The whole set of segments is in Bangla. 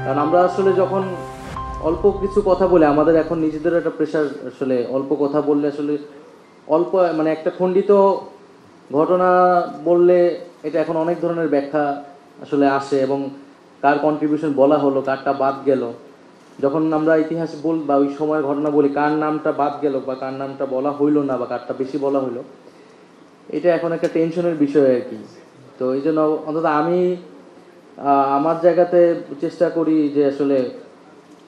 কারণ আমরা আসলে যখন অল্প কিছু কথা বলে আমাদের এখন নিজেদের একটা প্রেশার, আসলে অল্প কথা বললে আসলে অল্প মানে একটা খণ্ডিত ঘটনা বললে এটা এখন অনেক ধরনের ব্যাখ্যা আসলে আসে, এবং কার কন্ট্রিবিউশন বলা হলো, কারটা বাদ গেল। যখন আমরা ইতিহাস বা ওই সময়ের ঘটনা বলি, কার নামটা বাদ গেল বা কার নামটা বলা হইলো না বা কারটা বেশি বলা হইলো, এটা এখন একটা টেনশনের বিষয় আর কি। তো এই জন্য অন্তত আমি আমার জায়গাতে চেষ্টা করি যে আসলে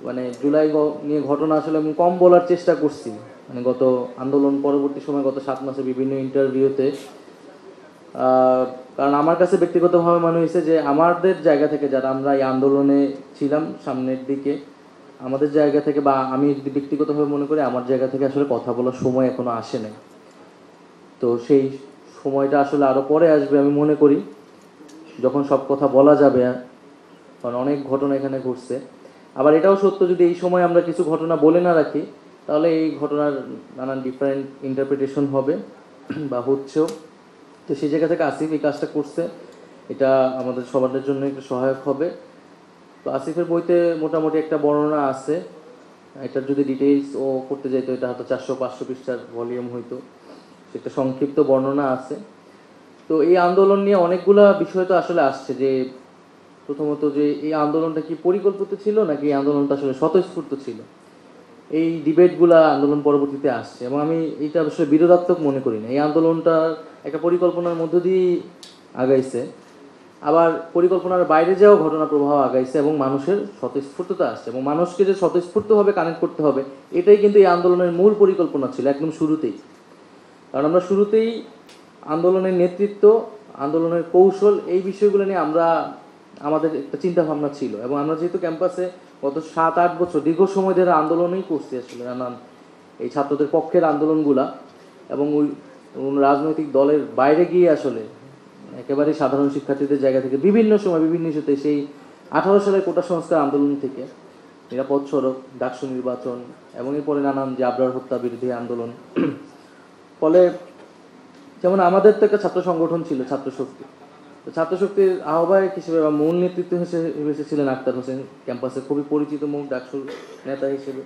মানে জুলাই নিয়ে ঘটনা আসলে আমি কম বলার চেষ্টা করছি। মানে গত আন্দোলন পরবর্তী সময় গত 7 মাসে বিভিন্ন ইন্টারভিউতে, কারণ আমার কাছে ব্যক্তিগতভাবে মনে হয়েছে যে আমাদের জায়গা থেকে যারা আমরা এই আন্দোলনে ছিলাম সামনের দিকে, আমাদের জায়গা থেকে বা আমি যদি ব্যক্তিগতভাবে মনে করি আমার জায়গা থেকে আসলে কথা বলার সময় এখনো আসে নাই। তো সেই সময়টা আসলে আরও পরে আসবে আমি মনে করি, যখন সব কথা বলা যাবে। কারণ অনেক ঘটনা এখানে ঘটছে। আবার এটাও সত্য, যদি এই সময় আমরা কিছু ঘটনা বলে না রাখি তাহলে এই ঘটনার নানান ডিফারেন্ট ইন্টারপ্রিটেশন হবে বা হচ্ছেও। তো সেই জায়গা থেকে আসিফ এই কাজটা করছে, এটা আমাদের সবার জন্য একটু সহায়ক হবে। তো আসিফের বইতে মোটামুটি একটা বর্ণনা আছে, এটার যদি ডিটেইলস ও করতে যাইতো এটা হয়তো 400-500 পৃষ্ঠার ভলিউম হইতো। সেটা সংক্ষিপ্ত বর্ণনা আছে। তো এই আন্দোলন নিয়ে অনেকগুলা বিষয় তো আসলে আসছে, যে প্রথমত যে এই আন্দোলনটা কি পরিকল্পিত ছিল নাকি এই আন্দোলনটা আসলে স্বতঃস্ফূর্ত ছিল, এই ডিবেটগুলা আন্দোলন পরবর্তীতে আসছে। এবং আমি এইটা আসলে বিরোধাত্মক মনে করি না। এই আন্দোলনটা একটা পরিকল্পনার মধ্য দিয়ে আগাইছে, আবার পরিকল্পনার বাইরে যাওয়া ঘটনা প্রবাহ আগাইছে, এবং মানুষের স্বতঃস্ফূর্ততা আসছে, এবং মানুষকে যে স্বতঃস্ফূর্তভাবে কানেক্ট করতে হবে এটাই কিন্তু এই আন্দোলনের মূল পরিকল্পনা ছিল একদম শুরুতেই। কারণ আমরা শুরুতেই আন্দোলনের নেতৃত্ব, আন্দোলনের কৌশল, এই বিষয়গুলো নিয়ে আমাদের একটা চিন্তা ভাবনা ছিল। এবং আমরা যেহেতু ক্যাম্পাসে গত 7-8 বছর দীর্ঘ সময় ধরে আন্দোলনই করছি আসলে নানান এই ছাত্রদের পক্ষের আন্দোলনগুলা, এবং ওই রাজনৈতিক দলের বাইরে গিয়ে আসলে একেবারে সাধারণ শিক্ষার্থীদের জায়গা থেকে বিভিন্ন সময় বিভিন্ন ইস্যুতে, সেই 18 সালের কোটা সংস্কার আন্দোলন থেকে নিরাপদ সড়ক, ডাকসু নির্বাচন, এবং এরপরে নানান যে আবরার হত্যা বিরোধী আন্দোলন। ফলে যেমন আমাদের তো একটা ছাত্র সংগঠন ছিল ছাত্র শক্তি। তো ছাত্র শক্তির আহ্বায়ক হিসেবে বা মূল নেতৃত্ব হিসেবে ছিলেন আক্তার হোসেন, ক্যাম্পাসে খুবই পরিচিত মুখ ডাকসুর নেতা হিসেবে।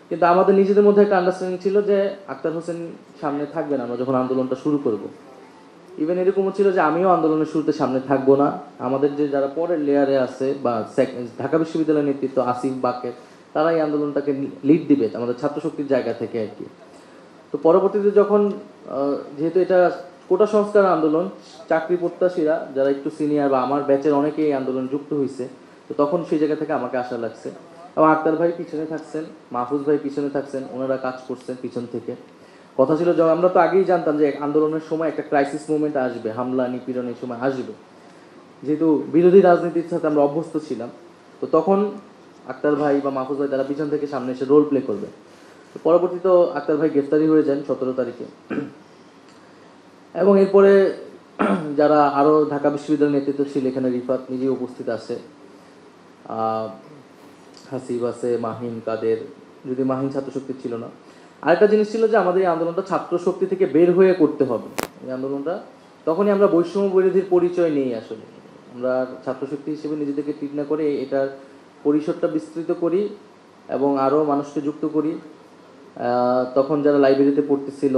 কিন্তু আমাদের নিজেদের মধ্যে একটা আন্ডারস্ট্যান্ডিং ছিল যে আক্তার হোসেন সামনে থাকবেন আমরা যখন আন্দোলনটা শুরু করব। ইভেন এরকমও ছিল যে আমিও আন্দোলনের শুরুতে সামনে থাকবো না, আমাদের যে যারা পরের লেয়ারে আছে বা ঢাকা বিশ্ববিদ্যালয়ের নেতৃত্ব আসিফ বাকের, তারা এই আন্দোলনটাকে লিড দিবে আমাদের ছাত্র শক্তির জায়গা থেকে আর কি। তো পরবর্তীতে যখন যেহেতু এটা কোটা সংস্কার আন্দোলন, চাকরি প্রত্যাশীরা যারা একটু সিনিয়র বা আমার ব্যাচের অনেকেই এই আন্দোলন যুক্ত হয়েছে, তো তখন সেই জায়গা থেকে আমাকে আশা লাগছে। এবং আক্তার ভাই পিছনে থাকছেন, মাহফুজ ভাই পিছনে থাকছেন, ওনারা কাজ করছেন পিছন থেকে। কথা ছিল যে আমরা তো আগেই জানতাম যে আন্দোলনের সময় একটা ক্রাইসিস মুভমেন্ট আসবে, হামলা নিপীড়ন এই সময় আসবে, যেহেতু বিরোধী রাজনীতির সাথে আমরা অভ্যস্ত ছিলাম। তো তখন আক্তার ভাই বা মাহফুজ ভাই তারা পিছন থেকে সামনে এসে রোল প্লে করবে। তো পরবর্তীতে আক্তার ভাই গ্রেফতারি হয়ে যান 17 তারিখে। এবং এরপরে যারা আরও ঢাকা বিশ্ববিদ্যালয়ের নেতৃত্ব ছিল, এখানে রিফাত নিজেই উপস্থিত আছে, হাসিব আছে, মাহিন, কাদের, যদি মাহিন ছাত্রশক্তি ছিল না। আরেকটা জিনিস ছিল যে আমাদের এই আন্দোলনটা ছাত্রশক্তি থেকে বের হয়ে করতে হবে। এই আন্দোলনটা তখনই আমরা বৈষম্য বিরোধীর পরিচয় নিই আসলে, আমরা ছাত্রশক্তি হিসেবে নিজেদেরকে ঠিক না করে এটার পরিসরটা বিস্তৃত করি এবং আরও মানুষকে যুক্ত করি। তখন যারা লাইব্রেরিতে পড়তেছিল,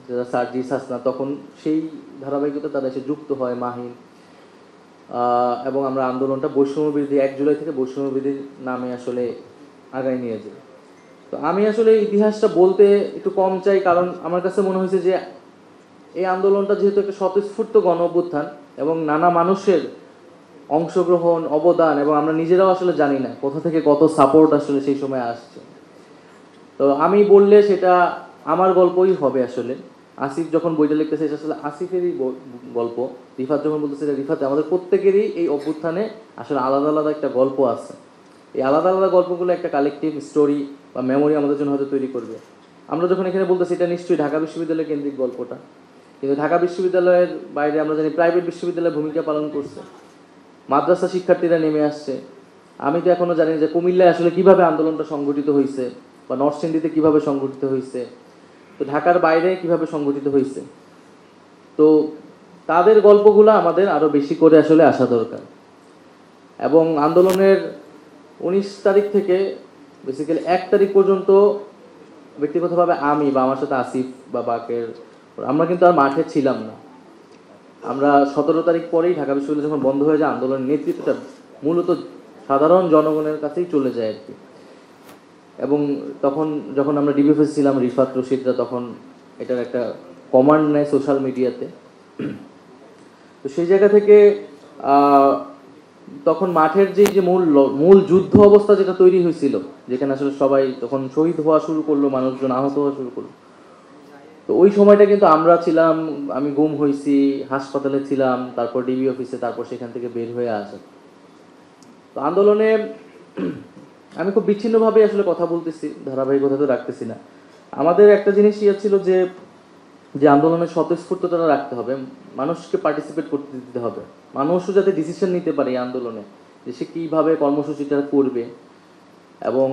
যারা সার্জিস হাসনা, তখন সেই ধারাবাহিকতা তারা এসে যুক্ত হয়, মাহিন, এবং আমরা আন্দোলনটা বৈষম্য বিরোধী 1 জুলাই থেকে বৈষম্য বিরোধীর নামে আসলে আগায় নিয়ে যাই। তো আমি আসলে ইতিহাসটা বলতে একটু কম চাই, কারণ আমার কাছে মনে হয়েছে যে এই আন্দোলনটা যেহেতু একটা স্বতঃস্ফূর্ত গণ অভ্যুত্থান এবং নানা মানুষের অংশগ্রহণ, অবদান, এবং আমরা নিজেরাও আসলে জানি না কোথা থেকে কত সাপোর্ট আসলে সেই সময় আসছে। তো আমি বললে সেটা আমার গল্পই হবে আসলে। আসিফ যখন বইটা লিখতেছে এটা আসলে আসিফেরই গল্প। রিফাত যখন বলতেছে এটা রিফাতে, আমাদের প্রত্যেকেরই এই অভ্যুত্থানে আসলে আলাদা আলাদা একটা গল্প আছে। এই আলাদা আলাদা গল্পগুলো একটা কালেকটিভ স্টোরি বা মেমোরি আমাদের জন্য হয়তো তৈরি করবে। আমরা যখন এখানে বলতেছি এটা নিশ্চয়ই ঢাকা বিশ্ববিদ্যালয় কেন্দ্রিক গল্পটা, কিন্তু ঢাকা বিশ্ববিদ্যালয়ের বাইরে আমরা জানি প্রাইভেট বিশ্ববিদ্যালয় ভূমিকা পালন করছে, মাদ্রাসা শিক্ষার্থীরা নেমে আসছে। আমি তো এখনো জানি যে কুমিল্লায় আসলে কিভাবে আন্দোলনটা সংগঠিত হয়েছে, বা নরসিংদীতে কিভাবে সংগঠিত হয়েছে, তো ঢাকার বাইরে কিভাবে সংগঠিত হয়েছে। তো তাদের গল্পগুলো আমাদের আরো বেশি করে আসলে আসা দরকার। এবং আন্দোলনের 19 তারিখ থেকে বেসিক্যালি 1 তারিখ পর্যন্ত ব্যক্তিগতভাবে আমি বা আমার সাথে আসিফ বা বাকের, আমরা কিন্তু আর মাঠে ছিলাম না। আমরা 17 তারিখ পরেই ঢাকা বিশ্ববিদ্যালয় যখন বন্ধ হয়ে যায়, আন্দোলনের নেতৃত্বটা মূলত সাধারণ জনগণের কাছেই চলে যায় আর কি। এবং তখন যখন আমরা ডিবিএফএস ছিলাম, রিফাত রশিদরা তখন এটার একটা কমান্ড নেয় সোশ্যাল মিডিয়াতে। তো সেই জায়গা থেকে তখন মাঠের যে মূল যুদ্ধ অবস্থা যেটা তৈরি হয়েছিল, যেখানে আসলে সবাই তখন শহীদ হওয়া শুরু করলো, মানুষজন আহত হওয়া শুরু করলো। তো ওই সময়টা কিন্তু আমরা ছিলাম, আমি গুম হয়েছি, হাসপাতালে ছিলাম, তারপর ডিবি অফিসে, তারপর সেখান থেকে বের হয়ে আসা। তো আন্দোলনে আমি খুব বিচ্ছিন্নভাবে আসলে কথা বলতেছি, ধারাবাহিকতা তো রাখতেছি না। আমাদের একটা জিনিস ইয়ে ছিল যে যে আন্দোলনের স্বতঃস্ফূর্ততা রাখতে হবে, মানুষকে পার্টিসিপেট করতে দিতে হবে, মানুষও যাতে ডিসিশন নিতে পারে এই আন্দোলনে যে সে কীভাবে কর্মসূচিটা করবে। এবং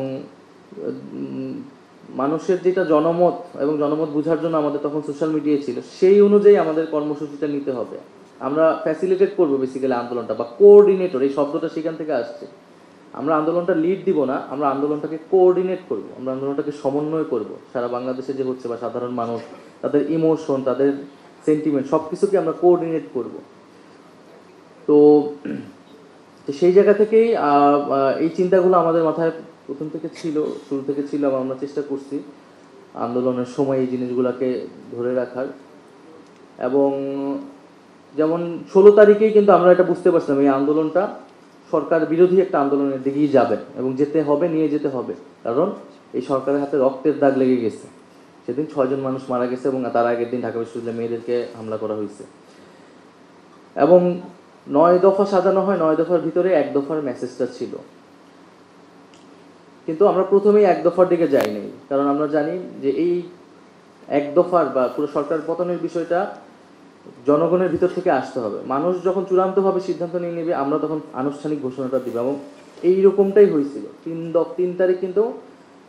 মানুষের যেটা জনমত এবং জনমত বোঝার জন্য আমাদের তখন সোশ্যাল মিডিয়া ছিল, সেই অনুযায়ী আমাদের কর্মসূচিটা নিতে হবে। আমরা ফ্যাসিলিটেট করবো বেসিক্যালি আন্দোলনটা, বা কোঅর্ডিনেটর, এই শব্দটা সেখান থেকে আসছে। আমরা আন্দোলনটা লিড দিব না, আমরা আন্দোলনটাকে কোঅর্ডিনেট করব, আমরা আন্দোলনটাকে সমন্বয় করব। সারা বাংলাদেশে যে হচ্ছে বা সাধারণ মানুষ, তাদের ইমোশন, তাদের সেন্টিমেন্ট, সব কিছুকে আমরা কোঅর্ডিনেট করব। তো সেই জায়গা থেকেই এই চিন্তাগুলো আমাদের মাথায় প্রথম থেকে ছিল, শুরু থেকে ছিল, এবং আমরা চেষ্টা করছি আন্দোলনের সময় এই জিনিসগুলোকে ধরে রাখার। এবং যেমন 16 তারিখেই কিন্তু আমরা এটা বুঝতে পারছিলাম এই আন্দোলনটা সরকার বিরোধী একটা আন্দোলনের দিকেই যাবে, এবং যেতে হবে, নিয়ে যেতে হবে, কারণ এই সরকারের হাতে রক্তের দাগ লেগে গেছে। সেদিন 6 জন মানুষ মারা গেছে, এবং তার আগের দিন ঢাকা বিশ্ববিদ্যালয়ের মেয়েদেরকে হামলা করা হয়েছে। এবং 9 দফা সাজানো হয়, 9 দফার ভিতরে 1 দফার মেসেজটা ছিল, কিন্তু আমরা প্রথমেই 1 দফার দিকে যাই নাই, কারণ আমরা জানি যে এই 1 দফার বা পুরো সরকার পতনের বিষয়টা জনগণের ভিতর থেকে আসতে হবে। মানুষ যখন চূড়ান্তভাবে সিদ্ধান্ত নিয়ে নেবে, আমরা তখন আনুষ্ঠানিক ঘোষণাটা দিব। এবং এইরকমটাই হয়েছিল। 3 তারিখ কিন্তু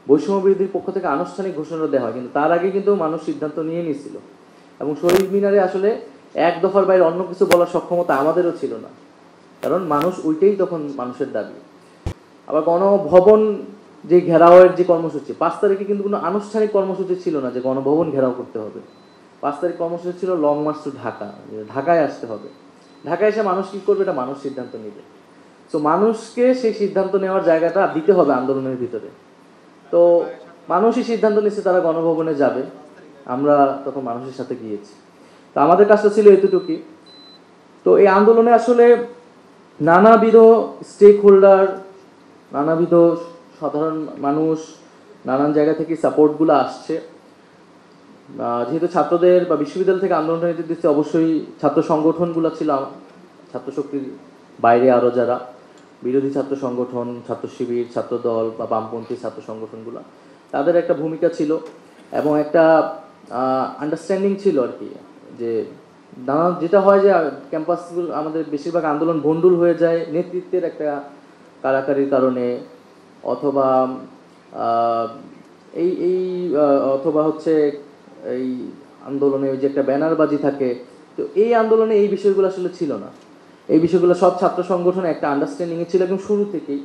বৈষম্য বিরোধীর পক্ষ থেকে আনুষ্ঠানিক ঘোষণা দেওয়া হয়, কিন্তু তার আগে কিন্তু মানুষ সিদ্ধান্ত নিয়ে নিয়েছিল। এবং শহীদ মিনারে আসলে 1 দফার বাইরে অন্য কিছু বলার সক্ষমতা আমাদেরও ছিল না, কারণ মানুষ ওইটাই তখন মানুষের দাবি। আবার গণভবন যে ঘেরাওয়ের যে কর্মসূচি, 5 তারিখে কিন্তু কোনো আনুষ্ঠানিক কর্মসূচি ছিল না যে গণভবন ঘেরাও করতে হবে। 5 তারিখ কর্মসূচি ছিল লং মার্চ টু ঢাকা, ঢাকায় আসতে হবে। ঢাকায় এসে মানুষ কী করবে, এটা মানুষ সিদ্ধান্ত নেবে। তো মানুষকে সেই সিদ্ধান্ত নেওয়ার জায়গাটা দিতে হবে আন্দোলনের ভিতরে। তো মানুষই সিদ্ধান্ত নিচ্ছে তারা গণভবনে যাবে, আমরা তখন মানুষের সাথে গিয়েছি। তো আমাদের কাজটা ছিল এতটুকুই। তো এই আন্দোলনে আসলে নানাবিধ স্টেক হোল্ডার, নানাবিধ সাধারণ মানুষ, নানান জায়গা থেকে সাপোর্টগুলো আসছে। যেহেতু ছাত্রদের বা বিশ্ববিদ্যালয় থেকে আন্দোলনটা নেতৃত্ব দিচ্ছে, অবশ্যই ছাত্র সংগঠনগুলো ছিল, ছাত্র শক্তির বাইরে আরও যারা বিরোধী ছাত্র সংগঠন, ছাত্র শিবির, ছাত্র দল বা বামপন্থী ছাত্র সংগঠনগুলো, তাদের একটা ভূমিকা ছিল। এবং একটা আন্ডারস্ট্যান্ডিং ছিল আর কি, যে নানা যেটা হয় যে ক্যাম্পাসগুলো আমাদের বেশিরভাগ আন্দোলন ভণ্ডুল হয়ে যায় নেতৃত্বের একটা কারাকারির কারণে, অথবা এই এই অথবা হচ্ছে এই আন্দোলনে ওই যে একটা ব্যানারবাজি থাকে। তো এই আন্দোলনে এই বিষয়গুলো আসলে ছিল না। এই বিষয়গুলো সব ছাত্র সংগঠনে একটা আন্ডারস্ট্যান্ডিংয়ে ছিল একদম শুরু থেকেই,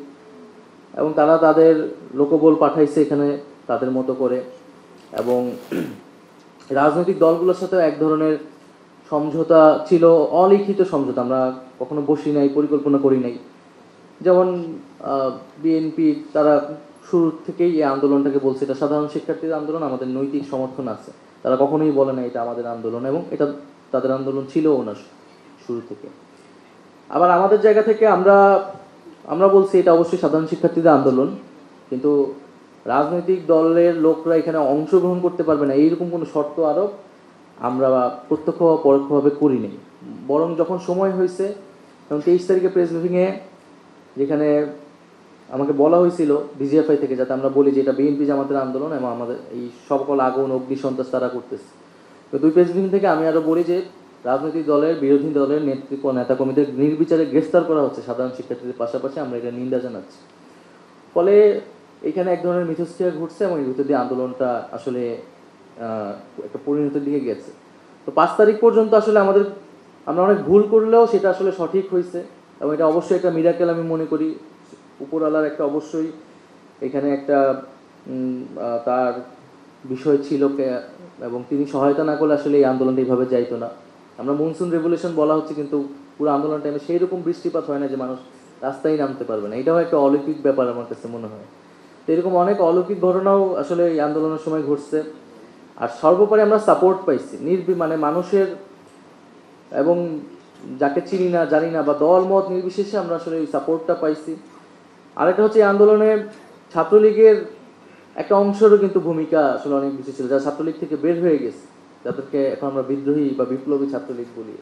এবং তারা তাদের লোকবল পাঠাইছে এখানে তাদের মতো করে। এবং রাজনৈতিক দলগুলোর সাথেও এক ধরনের সমঝোতা ছিল, অলিখিত সমঝোতা, আমরা কখনো বসি নাই, পরিকল্পনা করি নাই। যেমন বিএনপি তারা শুরু থেকেই এই আন্দোলনটাকে বলছে এটা সাধারণ শিক্ষার্থীদের আন্দোলন, আমাদের নৈতিক সমর্থন আছে। তারা কখনোই বলে না এটা আমাদের আন্দোলন, এবং এটা তাদের আন্দোলন ছিলও না শুরু থেকে। আবার আমাদের জায়গা থেকে আমরা বলছি এটা অবশ্যই সাধারণ শিক্ষার্থীদের আন্দোলন, কিন্তু রাজনৈতিক দলের লোকরা এখানে অংশগ্রহণ করতে পারবে না এইরকম কোনো শর্ত আরোপ আমরা প্রত্যক্ষ বা পরোক্ষভাবে করি নাই। বরং যখন সময় হয়েছে, এবং 23 তারিখে প্রেস ব্রিফিংয়ে যেখানে আমাকে বলা হয়েছিল ডিজিএফআই থেকে, যাতে আমরা বলি যে এটা বিএনপি জামাতের আন্দোলন এবং আমাদের এই সকল আগুন অগ্নি সন্ত্রাস তারা করতেছে। তো 2 প্রেস ব্রিফিং থেকে আমি আরও বলি যে রাজনৈতিক দলের, বিরোধী দলের নেতৃত্ব নেতা কর্মীদের নির্বিচারে গ্রেফতার করা হচ্ছে সাধারণ শিক্ষার্থীদের পাশাপাশি, আমরা এটা নিন্দা জানাচ্ছি। ফলে এখানে এক ধরনের মিথস্ক্রিয়া ঘটছে, এবং এর ভিতর দিয়ে আন্দোলনটা আসলে একটা পরিণতির দিকে গেছে। তো 5 তারিখ পর্যন্ত আসলে আমরা অনেক ভুল করলেও সেটা আসলে সঠিক হয়েছে, এবং এটা অবশ্যই একটা মিরাকেল আমি মনে করি। উপরওয়ালার একটা অবশ্যই এখানে একটা তার বিষয় ছিল এবং তিনি সহায়তা না করলে আসলে এই আন্দোলনটা এইভাবে যাইতো না। আমরা মনসুন রেভলিউশন বলা হচ্ছে, কিন্তু পুরো আন্দোলন টাইমে সেই রকম বৃষ্টিপাত হয় না যে মানুষ রাস্তায় নামতে পারবে না। এটাও একটা অলৌকিক ব্যাপার আমার কাছে মনে হয়। তো এরকম অনেক অলৌকিক ঘটনাও আসলে এই আন্দোলনের সময় ঘটছে। আর সর্বোপরি আমরা সাপোর্ট পাইছি মানে মানুষের, এবং যাকে চিনি না জানি না বা দল মত নির্বিশেষে আমরা আসলে এই সাপোর্টটা পাইছি। আরেকটা হচ্ছে এই আন্দোলনে ছাত্রলীগের একটা অংশেরও কিন্তু ভূমিকা আসলে অনেক বেশি ছিল, যারা ছাত্রলীগ থেকে বের হয়ে গেছে, যাদেরকে এখন আমরা বিদ্রোহী বা বিপ্লবী ছাত্রলীগ বলি,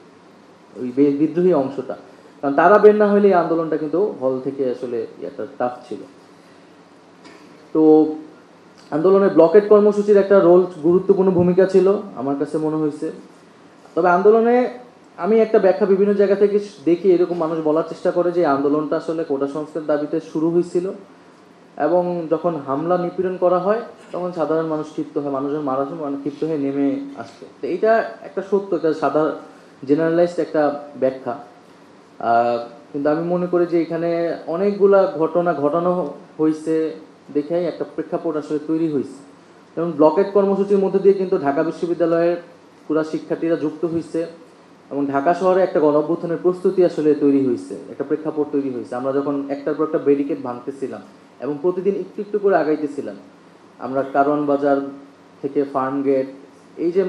ওই বিদ্রোহী অংশটা, কারণ তারা বের না হলে এই আন্দোলনটা কিন্তু হল থেকে আসলে একটা টাফ ছিল। তো আন্দোলনের ব্লকেট কর্মসূচির একটা গুরুত্বপূর্ণ ভূমিকা ছিল আমার কাছে মনে হয়েছে। তবে আন্দোলনে আমি একটা ব্যাখ্যা বিভিন্ন জায়গা থেকে দেখি, এরকম মানুষ বলার চেষ্টা করে যে আন্দোলনটা আসলে কোটা সংস্কার দাবিতে শুরু হয়েছিল এবং যখন হামলা নিপীড়ন করা হয় তখন সাধারণ মানুষ ক্ষিপ্ত হয়, মানুষজন ক্ষিপ্ত হয়ে নেমে আসতো। তো এইটা একটা সত্য, একটা সাধারণ জেনারেলাইজড একটা ব্যাখ্যা। কিন্তু আমি মনে করি যে এখানে অনেকগুলা ঘটনা ঘটানো হয়েছে দেখেই একটা প্রেক্ষাপট আসলে তৈরি হয়েছে। যেমন ব্লকেট কর্মসূচির মধ্যে দিয়ে কিন্তু ঢাকা বিশ্ববিদ্যালয়ের পুরা শিক্ষার্থীরা যুক্ত হয়েছে এবং ঢাকা শহরে একটা গণঅভ্যুত্থানের প্রস্তুতি আসলে তৈরি হয়েছে, একটা প্রেক্ষাপট তৈরি হয়েছে। আমরা যখন একটার পর একটা ব্যারিকেড ভাঙতেছিলাম এবং প্রতিদিন একটু একটু করে আগাইতেছিলাম, আমরা কারওয়ান বাজার থেকে ফার্ম গেট, এই যে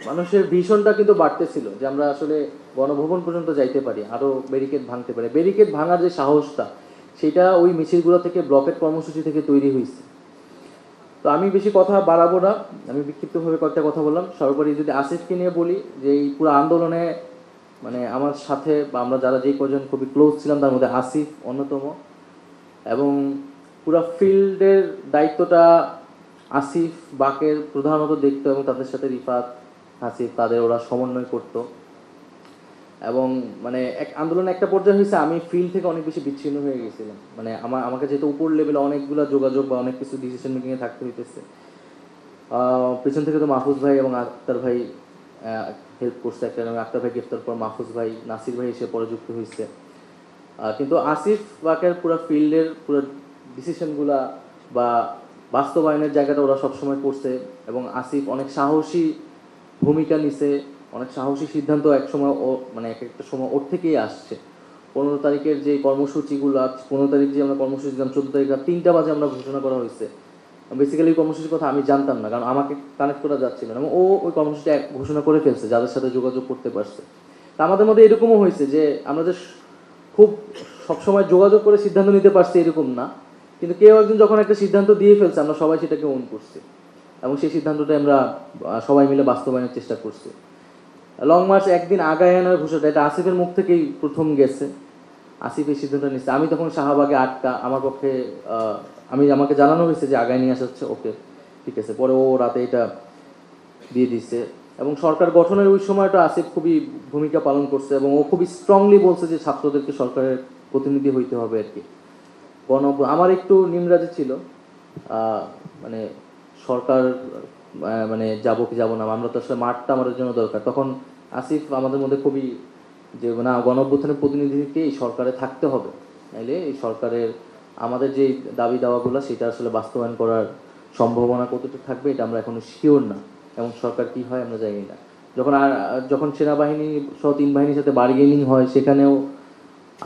মানুষের ভীষণটা কিন্তু বাড়তেছিল যে আমরা আসলে গণভবন পর্যন্ত যাইতে পারি, আরও ব্যারিকেড ভাঙতে পারি। ব্যারিকেড ভাঙার যে সাহসটা, সেটা ওই মিছিলগুলো থেকে, ব্লকেট কর্মসূচি থেকে তৈরি হয়েছে। তো আমি বেশি কথা বাড়াবো না, আমি বিক্ষিপ্তভাবে কয়েকটা কথা বললাম। সর্বোপরি যদি আসিফকে নিয়ে বলি, যে এই পুরো আন্দোলনে মানে আমার সাথে বা আমরা যারা যেই কজন খুবই ক্লোজ ছিলাম তার মধ্যে আসিফ অন্যতম, এবং পুরো ফিল্ডের দায়িত্বটা আসিফ বাকের প্রধানত দেখতো এবং তাদের সাথে রিফাত, আসিফ, তাদের ওরা সমন্বয় করতো। এবং মানে এক আন্দোলনে একটা পর্যায়ে হয়েছে আমি ফিল্ড থেকে অনেক বেশি বিচ্ছিন্ন হয়ে গেছিলাম। মানে আমাকে যেহেতু উপর লেভেলে অনেকগুলো যোগাযোগ বা অনেক কিছু ডিসিশন মেকিংয়ে থাকতে হইতেছে, পেছন থেকে তো মাহফুজ ভাই এবং আক্তার ভাই হেল্প করছে একটা, আক্তার ভাই গ্রেফতার পর মাহফুজ ভাই, নাসির ভাই এসে পরে যুক্ত হয়েছে। কিন্তু আসিফ বাকের পুরো ফিল্ডের পুরো ডিসিশনগুলা বা বাস্তবায়নের জায়গাটা ওরা সবসময় করছে এবং আসিফ অনেক সাহসী ভূমিকা নিছে, অনেক সাহসী সিদ্ধান্ত একসময় ও মানে এক একটা সময় ওর থেকেই আসছে। 15 তারিখের যে কর্মসূচিগুলো, 15 তারিখ যে আমরা কর্মসূচি দিলাম, 14 তারিখ 3টা বাজে আমরা ঘোষণা করা হয়েছে। বেসিক্যালি কর্মসূচির কথা আমি জানতাম না, কারণ আমাকে কানেক্ট করা যাচ্ছিল না এবং ও ওই কর্মসূচি ঘোষণা করে ফেলছে যাদের সাথে যোগাযোগ করতে পারছে। তা আমাদের মধ্যে এরকমও হয়েছে যে আমরা যে খুব সবসময় যোগাযোগ করে সিদ্ধান্ত নিতে পারছি এরকম না, কিন্তু কেউ একজন যখন একটা সিদ্ধান্ত দিয়ে ফেলছে আমরা সবাই সেটাকে ওন করছি এবং সেই সিদ্ধান্তটা আমরা সবাই মিলে বাস্তবায়নের চেষ্টা করছি। লং মার্চ একদিন আগায় আনার ঘোষণা, এটা আসিফের মুখ থেকেই প্রথম গেছে। আসিফ এই সিদ্ধান্ত নিচ্ছে, আমি তখন শাহবাগে আটকা, আমার পক্ষে আমাকে জানানো হয়েছে যে আগায় নিয়ে আসা হচ্ছে, ওকে ঠিক আছে। পরে ও রাতে এটা দিয়ে দিচ্ছে এবং সরকার গঠনের ওই সময়টা আসিফ খুবই ভূমিকা পালন করছে এবং ও খুবই স্ট্রংলি বলছে যে ছাত্রদেরকে সরকারের প্রতিনিধি হইতে হবে আর কি। আমার একটু নিমরাজে ছিল মানে সরকার মানে যাবো কি যাবো না, আমরা তো আসলে মাঠটা আমাদের জন্য দরকার। তখন আসিফ আমাদের মধ্যে খুবই যে না, গণঅভ্যুত্থানের প্রতিনিধিকে এই সরকারে থাকতে হবে, নাইলে এই সরকারের আমাদের যে দাবি দাওয়াগুলো সেটা আসলে বাস্তবায়ন করার সম্ভাবনা কতটুকু থাকবে এটা আমরা এখনো শিওর না, এবং সরকার কি হয় আমরা জানি না। যখন সেনাবাহিনী সহ 3 বাহিনীর সাথে বার্গেনিং হয়, সেখানেও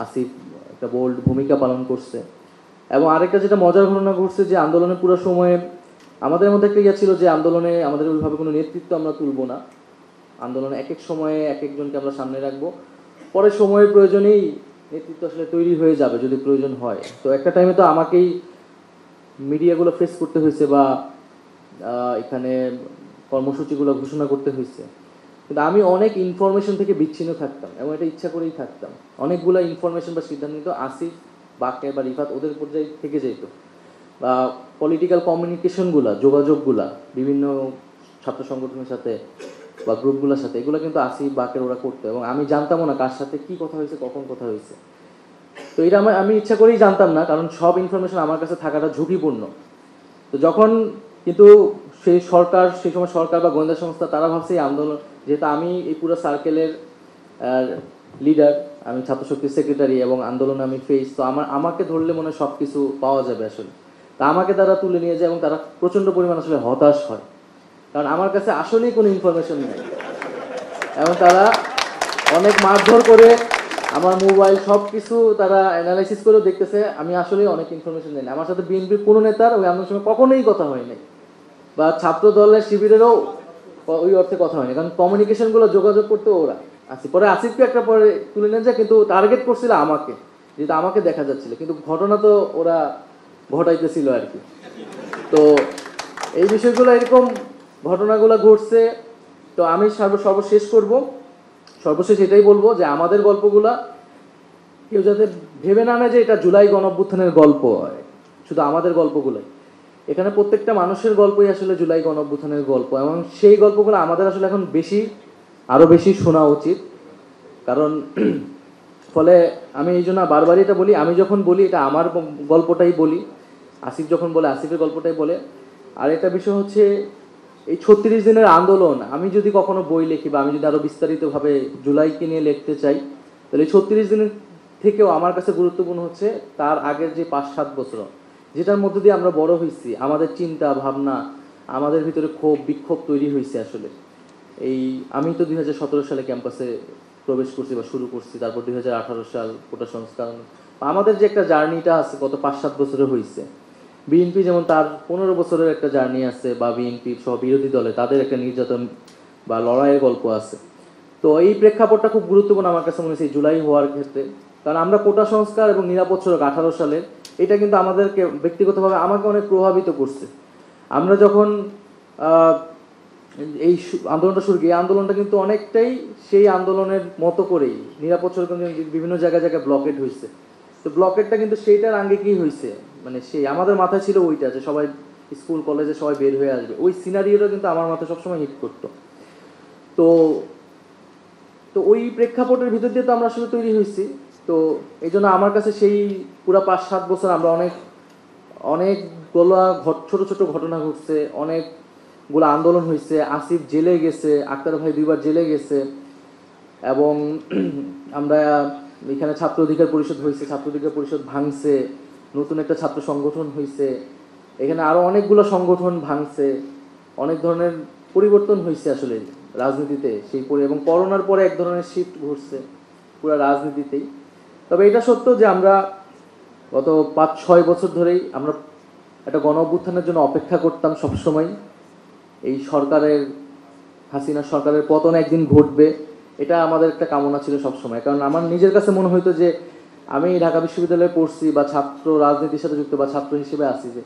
আসিফ একটা বোল্ড ভূমিকা পালন করছে। এবং আরেকটা যেটা মজার ঘটনা ঘটছে যে আন্দোলনের পুরো সময়ে আমাদের মধ্যে একটা ইয়ে ছিল যে আন্দোলনে আমাদের ওইভাবে কোনো নেতৃত্ব আমরা তুলব না, আন্দোলনে এক এক সময়ে এক একজনকে আমরা সামনে রাখবো, পরে সময়ের প্রয়োজনেই নেতৃত্ব আসলে তৈরি হয়ে যাবে যদি প্রয়োজন হয়। তো একটা টাইমে তো আমাকেই মিডিয়াগুলো ফেস করতে হয়েছে বা এখানে কর্মসূচিগুলো ঘোষণা করতে হয়েছে, কিন্তু আমি অনেক ইনফরমেশন থেকে বিচ্ছিন্ন থাকতাম এবং এটা ইচ্ছা করেই থাকতাম। অনেকগুলো ইনফরমেশন বা সিদ্ধান্ত নিত আসিফ, বাকে বা রিফাত, ওদের পর্যায়ে থেকে যেত। বা পলিটিক্যাল কমিউনিকেশনগুলা, যোগাযোগগুলা বিভিন্ন ছাত্র সংগঠনের সাথে বা গ্রুপগুলোর সাথে, এগুলো কিন্তু আসিফ বাকের ওরা করতো এবং আমি জানতামও না কার সাথে কি কথা হয়েছে, কখন কথা হয়েছে। তো এটা আমি ইচ্ছা করেই জানতাম না, কারণ সব ইনফরমেশন আমার কাছে থাকাটা ঝুঁকিপূর্ণ। তো যখন কিন্তু সেই সময় সরকার বা গোয়েন্দা সংস্থা তারা ভাবছে এই আন্দোলন, যেহেতু আমি এই পুরো সার্কেলের লিডার, আমি ছাত্রশক্তির সেক্রেটারি এবং আন্দোলনে আমি ফেস, তো আমাকে ধরলে মনে হয় সব কিছু পাওয়া যাবে আসলে। তা আমাকে তারা তুলে নিয়ে যায় এবং তারা প্রচণ্ড পরিমাণ আসলে হতাশ হয়, কারণ আমার কাছে আসলেই কোনো ইনফরমেশন নেই। এবং তারা অনেক মারধর করে আমার মোবাইল সব কিছু তারা অ্যানালাইসিস করেও দেখতেছে আমি আসলে অনেক ইনফরমেশন নেই। আমার সাথে বিএনপির কোনো নেতার ওই আন্দোলনের সময় কখনোই কথা হয় নাই, বা ছাত্র দলের শিবিরেরও ওই অর্থে কথা হয়নি, কারণ কমিউনিকেশনগুলো যোগাযোগ করতে ওরা আসি। পরে আসিফকে একটা পরে তুলে নেন যায়, কিন্তু টার্গেট করছিল আমাকে, যেটা আমাকে দেখা যাচ্ছিল, কিন্তু ঘটনা তো ওরা ঘটাইতেছিল আর কি। তো এই বিষয়গুলো এরকম ঘটনাগুলো ঘটছে। তো আমি সর্বশেষ এটাই বলবো যে আমাদের গল্পগুলা কেউ যাতে ভেবে না নেয় যে এটা জুলাই গণঅভ্যুত্থানের গল্প হয়, শুধু আমাদের গল্পগুলোই। এখানে প্রত্যেকটা মানুষের গল্পই আসলে জুলাই গণঅভ্যুত্থানের গল্প, এবং সেই গল্পগুলো আমাদের আসলে এখন আরো বেশি শোনা উচিত। কারণ ফলে আমি এই জন্য বারবারই এটা বলি, আমি যখন বলি এটা আমার গল্পটাই বলি, আসিফ যখন বলে আসিফের গল্পটাই বলে। আর একটা বিষয় হচ্ছে এই 36 দিনের আন্দোলন, আমি যদি কখনো বই লিখি বা আমি যদি আরো বিস্তারিতভাবে জুলাইকে নিয়ে লিখতে চাই, তাহলে এই 36 দিনের থেকেও আমার কাছে গুরুত্বপূর্ণ হচ্ছে তার আগের যে 5-7 বছর, যেটার মধ্যে দিয়ে আমরা বড় হয়েছি, আমাদের চিন্তা ভাবনা, আমাদের ভিতরে ক্ষোভ বিক্ষোভ তৈরি হয়েছে আসলে। আমি তো 2017 সালে ক্যাম্পাসে প্রবেশ করছি বা শুরু করছি, তারপর 2018 সাল কোটা সংস্করণ, আমাদের যে একটা জার্নিটা আছে গত 5-7 বছরে হয়েছে। বিএনপি যেমন তার 15 বছরের একটা জার্নি আছে, বা বিএনপি সহ বিরোধী দলে তাদের একটা নির্যাতন বা লড়াইয়ের গল্প আছে। তো এই প্রেক্ষাপটটা খুব গুরুত্বপূর্ণ আমার কাছে মনে হয়েছে জুলাই হওয়ার ক্ষেত্রে, কারণ আমরা কোটা সংস্কার এবং নিরাপদ সড়ক 18 সালের, এটা কিন্তু আমাদেরকে ব্যক্তিগতভাবে আমাকে অনেক প্রভাবিত করছে। আমরা যখন এই আন্দোলনটা শুরু করি, এই আন্দোলনটা কিন্তু অনেকটাই সেই আন্দোলনের মতো করেই নিরাপদ সড়ক বিভিন্ন জায়গায় জায়গায় ব্লকেড হয়েছে। তো ব্লকেটটা কিন্তু সেইটার আগে কি হয়েছে, মানে সেই আমাদের মাথায় ছিল ওইটা যে সবাই স্কুল কলেজে সবাই বের হয়ে আসবে, ওই সিনারিওটা কিন্তু আমার মাথায় সবসময় হিট করতো। তো তো ওই প্রেক্ষাপটের ভিতর দিয়ে তো আমরা আসলে তৈরি হয়েছি। তো এই জন্য আমার কাছে সেই পুরো 5-7 বছর আমরা অনেকগুলো ছোট ছোট ঘটনা ঘটছে, অনেকগুলো আন্দোলন হয়েছে, আসিফ জেলে গেছে, আক্তার ভাই 2বার জেলে গেছে, এবং আমরা এখানে ছাত্র অধিকার পরিষদ হয়েছে, ছাত্র অধিকার পরিষদ ভাঙছে, নতুন একটা ছাত্র সংগঠন হয়েছে, এখানে আরো অনেকগুলো সংগঠন ভাঙছে, অনেক ধরনের পরিবর্তন হয়েছে আসলে রাজনীতিতে এবং করোনার পরে এক ধরনের শিফট ঘটছে পুরো রাজনীতিতেই। তবে এটা সত্য যে আমরা গত 5-6 বছর ধরেই আমরা একটা গণ অভ্যুত্থানের জন্য অপেক্ষা করতাম সবসময়। এই হাসিনা সরকারের পতন একদিন ঘটবে, এটা আমাদের একটা কামনা ছিল সবসময়। কারণ আমার নিজের কাছে মনে হইতো যে আমি ঢাকা বিশ্ববিদ্যালয়ে পড়ছি বা ছাত্র রাজনীতির সাথে যুক্ত বা ছাত্র হিসেবে আছি, যে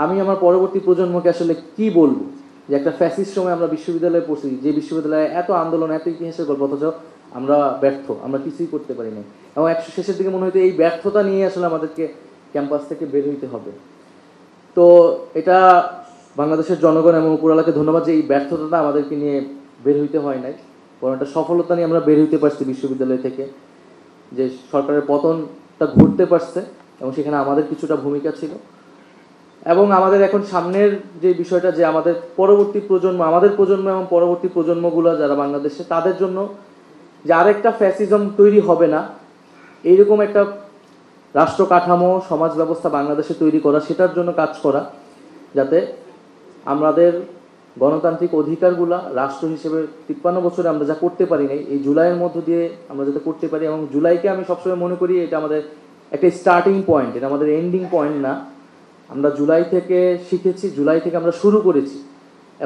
আমি আমার পরবর্তী প্রজন্মকে আসলে কি বলবো যে একটা ফ্যাসিস্ট সময় আমরা বিশ্ববিদ্যালয়ে পড়ছি, যে বিশ্ববিদ্যালয়ে এত আন্দোলন, এত ইতিহাসের গল্প, অথচ আমরা ব্যর্থ, আমরা কিছুই করতে পারি না। এবং শেষের দিকে মনে হইতো এই ব্যর্থতা নিয়ে আসলে আমাদেরকে ক্যাম্পাস থেকে বের হইতে হবে। তো এটা বাংলাদেশের জনগণ এবং উপরওয়ালাকে ধন্যবাদ যে এই ব্যর্থতাটা আমাদেরকে নিয়ে বের হইতে হয় নাই, বরং একটা সফলতা নিয়ে আমরা বের হইতে পারছি বিশ্ববিদ্যালয় থেকে, যে সরকারের পতনটা ঘটতে পারছে এবং সেখানে আমাদের কিছুটা ভূমিকা ছিল। এবং আমাদের এখন সামনের যে বিষয়টা, যে আমাদের প্রজন্ম এবং পরবর্তী প্রজন্মগুলো যারা বাংলাদেশে, তাদের জন্য যে আরেকটা ফ্যাসিজম তৈরি হবে না, এইরকম একটা রাষ্ট্র কাঠামো সমাজ ব্যবস্থা বাংলাদেশে তৈরি করা, সেটার জন্য কাজ করা, যাতে আমাদের গণতান্ত্রিক অধিকারগুলা রাষ্ট্র হিসেবে 53 বছরে আমরা যা করতে পারি নাই, এই জুলাইয়ের মধ্য দিয়ে আমরা যাতে করতে পারি। এবং জুলাইকে আমি সবসময় মনে করি এটা আমাদের একটা স্টার্টিং পয়েন্ট, এটা আমাদের এন্ডিং পয়েন্ট না। আমরা জুলাই থেকে শিখেছি, জুলাই থেকে আমরা শুরু করেছি,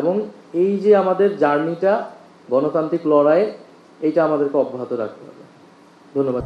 এবং এই যে আমাদের জার্নিটা গণতান্ত্রিক লড়াই, এইটা আমাদেরকে অব্যাহত রাখতে হবে। ধন্যবাদ।